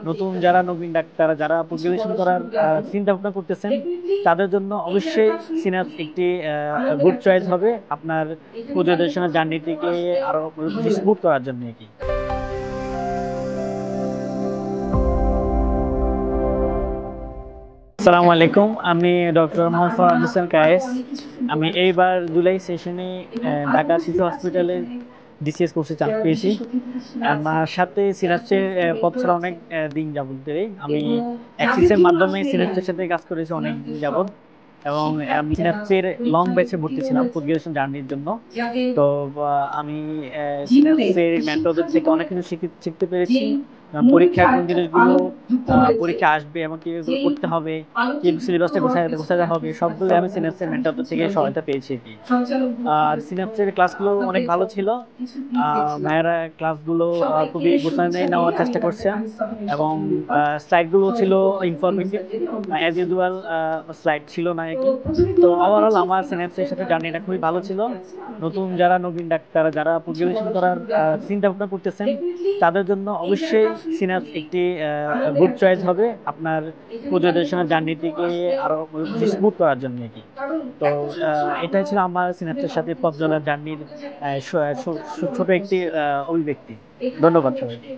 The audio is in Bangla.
নতুন যারা নবীন ডাক্তার যারা পরিবেশন করার চিন্তা ভাবনা করতেছেন তাদের জন্য অবশ্যই সিনাপস একটি গুড চয়েস হবে আপনার পরিবেশনের জার্নিটিকে আরো স্মুথ করার জন্য কি। আসসালামু আলাইকুম, আমি ডক্টর মোহাম্মদ ফরহাদ হোসেন কায়েস। আমি এইবার জুলাই সেশনে ঢাকা শিশু হসপিটালে ডিসিএস কোর্সে চান্স পেয়েছি। আমার সাথে সিনাপসের পথ চলা অনেক দিন যাবত ধরেই আমি অ্যাক্সিসের মাধ্যমে সিনাপসের সাথে কাজ করেছি অনেক দিন যাবত, এবং আমি সিনাপসের লং ব্যাচে ভর্তি ছিলাম পোস্ট গ্রাজুয়েশন জার্নির জন্য। তো আমি সিনাপসের মেন্টরদের থেকে অনেক কিছু শিখতে পেরেছি। পরীক্ষার কোন জিনিসগুলো পরীক্ষা আসবে এবং কি করতে হবে, কি সিলেবাসটা গোছাতে হবে, সবগুলো আমি সিনাপসের মেন্টরদের থেকে সহায়তা পেয়েছি। আর সিনাপসের ক্লাসগুলো অনেক ভালো ছিল। ভাইয়ারা ক্লাসগুলো খুবই গোছানো নেওয়ার চেষ্টা করছে এবং স্লাইডগুলো ছিল ইনফরমেটিভ, অ্যাজ ইউজুয়াল স্লাইড ছিল না একটু। তো ওভারঅল আমার সিনাপসের সাথে জার্নিটা খুবই ভালো ছিল। নতুন যারা নবীন ডাক্তার যারা পরিবেশন করার চিন্তা ভাবনা করতেছেন তাদের জন্য অবশ্যই সিনাপস একটি গুড চয়েস হবে আপনার পরিবেশনের জার্নিটিকে আরো স্মুথ করার জন্য কি। তো এটাই ছিল আমার সিনাপসের সাথে পথ চলার জার্নির ছোট একটি অভিব্যক্তি। ধন্যবাদ সবাইকে।